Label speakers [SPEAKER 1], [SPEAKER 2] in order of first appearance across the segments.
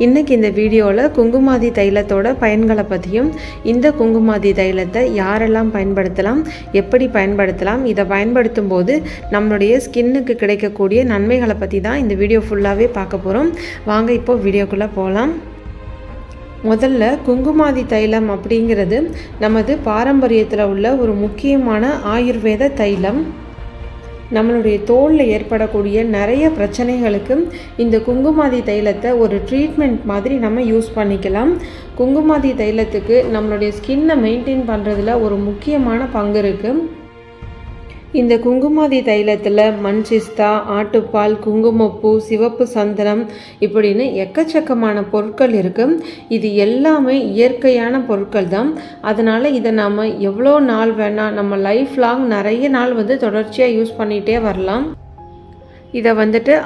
[SPEAKER 1] இன்றைக்கி இந்த வீடியோவில் குங்குமாதி தைலத்தோட பயன்களை பற்றியும் இந்த குங்குமாதி தைலத்தை யாரெல்லாம் பயன்படுத்தலாம், எப்படி பயன்படுத்தலாம், இதை பயன்படுத்தும் போது நம்மளுடைய ஸ்கின்னுக்கு கிடைக்கக்கூடிய நன்மைகளை பற்றி தான் இந்த வீடியோ ஃபுல்லாகவே பார்க்க போகிறோம். வாங்க இப்போ வீடியோக்குள்ளே போகலாம். முதல்ல குங்குமாதி தைலம் அப்படிங்கிறது நமது பாரம்பரியத்தில் உள்ள ஒரு முக்கியமான ஆயுர்வேத தைலம். நம்மளுடைய தோலில் ஏற்படக்கூடிய நிறைய பிரச்சனைகளுக்கு இந்த குங்குமாதி தைலத்தை ஒரு ட்ரீட்மெண்ட் மாதிரி நம்ம யூஸ் பண்ணிக்கலாம். குங்குமாதி தைலத்துக்கு நம்மளுடைய ஸ்கின்னை மெயின்டைன் பண்ணுறதுல ஒரு முக்கியமான பங்கு இருக்குது. இந்த குங்குமாதி தைலத்தில் மண்சிஸ்தா, ஆட்டுப்பால், குங்குமப்பூ, சிவப்பு சந்தனம் இப்படின்னு எக்கச்சக்கமான பொருட்கள் இருக்குது. இது எல்லாமே இயற்கையான பொருட்கள் தான். அதனால் இதை நாம் எவ்வளோ நாள் வேணால் நம்ம லைஃப் லாங் நிறைய நாள் தொடர்ச்சியாக யூஸ் பண்ணிகிட்டே வரலாம். இதை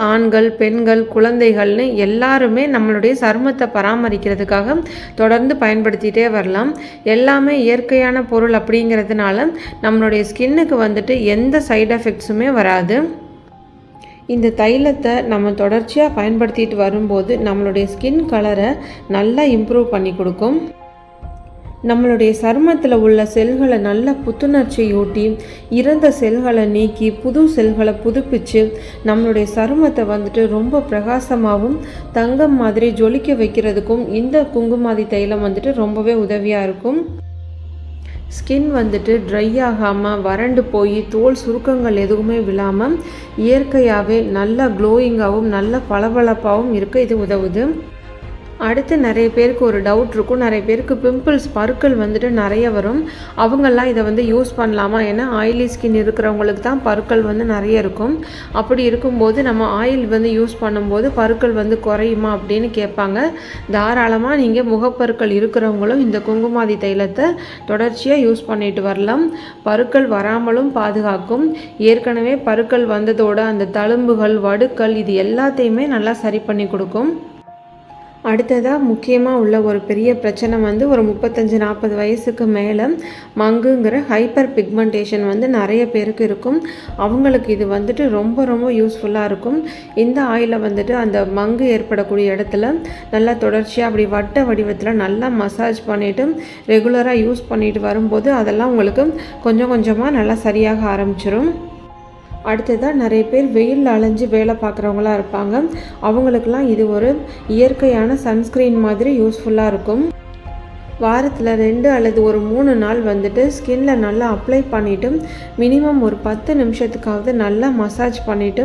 [SPEAKER 1] ஆண்கள், பெண்கள், குழந்தைகள்னு எல்லாருமே நம்மளுடைய சருமத்தை பராமரிக்கிறதுக்காக தொடர்ந்து பயன்படுத்திகிட்டே வரலாம். எல்லாமே இயற்கையான பொருள் அப்படிங்கிறதுனால நம்மளுடைய ஸ்கின்னுக்கு எந்த சைடு எஃபெக்ட்ஸுமே வராது. இந்த தைலத்தை நம்ம தொடர்ச்சியாக பயன்படுத்திட்டு வரும்போது நம்மளுடைய ஸ்கின் கலரை நல்லா இம்ப்ரூவ் பண்ணி கொடுக்கும். நம்மளுடைய சருமத்தில் உள்ள செல்களை நல்ல புத்துணர்ச்சியூட்டி, இறந்த செல்களை நீக்கி புது செல்களை புதுப்பிச்சு நம்மளுடைய சருமத்தை ரொம்ப பிரகாசமாகவும் தங்கம் மாதிரி ஜொலிக்க வைக்கிறதுக்கும் இந்த குங்குமாதி தைலம் ரொம்பவே உதவியாக இருக்கும். ஸ்கின் ட்ரை ஆகாமல் வறண்டு போய் தோல் சுருக்கங்கள் எதுவுமே விழாமல் இயற்கையாகவே நல்ல க்ளோயிங்காகவும் நல்ல பளபளப்பாகவும் இருக்க இது உதவுது. அடுத்து நிறைய பேருக்கு ஒரு டவுட் இருக்கும். நிறைய பேருக்கு பிம்பிள்ஸ், பருக்கள் நிறைய வரும். அவங்கெல்லாம் இதை யூஸ் பண்ணலாமா? ஏன்னா ஆயிலி ஸ்கின் இருக்கிறவங்களுக்கு தான் பருக்கள் நிறைய இருக்கும். அப்படி இருக்கும்போது நம்ம ஆயில் யூஸ் பண்ணும்போது பருக்கள் குறையுமா அப்படின்னு கேட்பாங்க. தாராளமாக நீங்கள் முகப்பருக்கள் இருக்கிறவங்களும் இந்த குங்குமாதி தைலத்தை தொடர்ச்சியாக யூஸ் பண்ணிட்டு வரலாம். பருக்கள் வராமலும் பாதுகாக்கும். ஏற்கனவே பருக்கள் வந்ததோட அந்த தழும்புகள், வடுக்கள் இது எல்லாத்தையுமே நல்லா சரி பண்ணி கொடுக்கும். அடுத்ததாக முக்கியமாக உள்ள ஒரு பெரிய பிரச்சனை ஒரு 35-40 வயசுக்கு மேலே மங்குங்கிற ஹைப்பர் பிக்மெண்டேஷன் நிறைய பேருக்கு இருக்கும். அவங்களுக்கு இது ரொம்ப ரொம்ப யூஸ்ஃபுல்லாக இருக்கும். இந்த ஆயிலை அந்த மங்கு ஏற்படக்கூடிய இடத்துல நல்லா தொடர்ச்சியாக அப்படி வட்ட வடிவத்தில் நல்லா மசாஜ் பண்ணிவிட்டு ரெகுலராக யூஸ் பண்ணிட்டு வரும்போது அதெல்லாம் உங்களுக்கு கொஞ்சம் கொஞ்சமாக நல்லா சரியாக ஆரம்பிச்சிடும். அடுத்ததாக நிறைய பேர் வெயிலில் அலைஞ்சு வேலை பார்க்குறவங்களா இருப்பாங்க. அவங்களுக்கெல்லாம் இது ஒரு இயற்கையான சன்ஸ்க்ரீன் மாதிரி யூஸ்ஃபுல்லாக இருக்கும். வாரத்தில் 2 அல்லது ஒரு 3 நாள் ஸ்கின்னில் நல்லா அப்ளை பண்ணிவிட்டு மினிமம் ஒரு 10 நிமிஷத்துக்காவது நல்லா மசாஜ் பண்ணிவிட்டு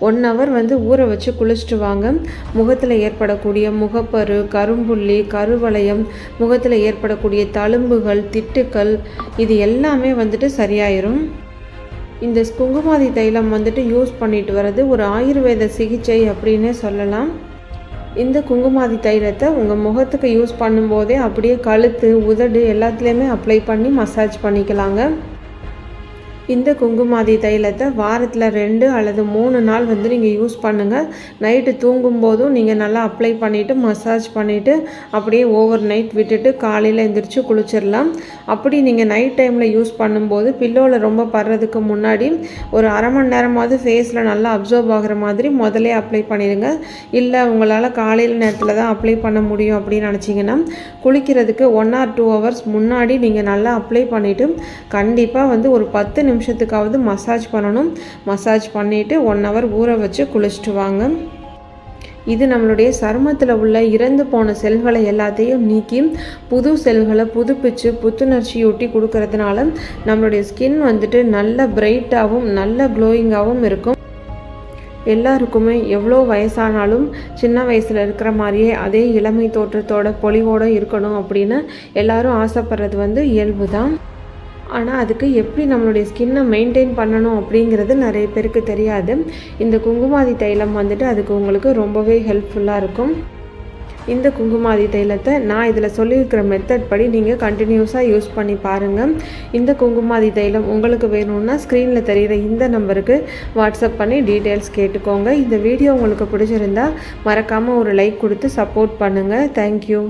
[SPEAKER 1] 1 ஹவர் ஊற வச்சு குளிச்சுட்டு வாங்க. முகத்தில் ஏற்படக்கூடிய முகப்பரு, கரும்புள்ளி, கருவளையம், முகத்தில் ஏற்படக்கூடிய தழும்புகள், திட்டுக்கள் இது எல்லாமே சரியாயிரும். இந்த குங்குமாதி தைலம் யூஸ் பண்ணிட்டு வர்றது ஒரு ஆயுர்வேத சிகிச்சை அப்படின்னே சொல்லலாம். இந்த குங்குமாதி தைலத்தை உங்கள் முகத்துக்கு யூஸ் பண்ணும்போதே அப்படியே கழுத்து, உதடு எல்லாத்துலேயுமே அப்ளை பண்ணி மசாஜ் பண்ணிக்கலாங்க. இந்த குங்குமாதி தைலத்தை வாரத்தில் 2 அல்லது 3 நாள் நீங்கள் யூஸ் பண்ணுங்கள். நைட்டு தூங்கும்போதும் நீங்கள் நல்லா அப்ளை பண்ணிவிட்டு மசாஜ் பண்ணிவிட்டு அப்படியே ஓவர் நைட் விட்டுட்டு காலையில் எழுந்திரிச்சு குளிச்சிடலாம். அப்படி நீங்கள் நைட் டைமில் யூஸ் பண்ணும்போது பில்லோவில் ரொம்ப படுறதுக்கு முன்னாடி ஒரு அரை மணி நேரமாவது ஃபேஸில் நல்லா அப்சர்வ் ஆகிற மாதிரி முதலே அப்ளை பண்ணிடுங்க. இல்லை உங்களால் காலையில் நேரத்தில் தான் அப்ளை பண்ண முடியும் அப்படின்னு நினச்சிங்கன்னா குளிக்கிறதுக்கு 1 or 2 hours முன்னாடி நீங்கள் நல்லா அப்ளை பண்ணிவிட்டு கண்டிப்பாக ஒரு 10 நிமிஷத்துக்காவது மசாஜ் பண்ணணும். மசாஜ் பண்ணிவிட்டு 1 hour ஊற வச்சு குளிச்சுட்டு வாங்க. இது நம்மளுடைய சருமத்தில் உள்ள இறந்து போன செல்களை எல்லாத்தையும் நீக்கி புது செல்களை புதுப்பிச்சு புத்துணர்ச்சியூட்டி கொடுக்கறதுனால நம்மளுடைய ஸ்கின் நல்ல பிரைட்டாகவும் நல்ல க்ளோயிங்காகவும் இருக்கும். எல்லாருக்குமே எவ்வளோ வயசானாலும் சின்ன வயசில் இருக்கிற மாதிரியே அதே இளமை தோற்றத்தோட பொலிவோடு இருக்கணும் அப்படின்னு எல்லாரும் ஆசைப்படுறது இயல்பு தான். ஆனால் அதுக்கு எப்படி நம்மளுடைய ஸ்கின்னை மெயின்டைன் பண்ணணும் அப்படிங்கிறது நிறைய பேருக்கு தெரியாது. இந்த குங்குமாதி தைலம் அதுக்கு உங்களுக்கு ரொம்பவே ஹெல்ப்ஃபுல்லாக இருக்கும். இந்த குங்குமாதி தைலத்தை நான் இதில் சொல்லியிருக்கிற மெத்தட் படி நீங்கள் கண்டினியூஸாக யூஸ் பண்ணி பாருங்கள். இந்த குங்குமாதி தைலம் உங்களுக்கு வேணும்னா ஸ்க்ரீனில் தெரிகிற இந்த நம்பருக்கு வாட்ஸ்அப் பண்ணி டீட்டெயில்ஸ் கேட்டுக்கோங்க. இந்த வீடியோ உங்களுக்கு பிடிச்சிருந்தா மறக்காமல் ஒரு லைக் கொடுத்து சப்போர்ட் பண்ணுங்கள். தேங்க்யூ.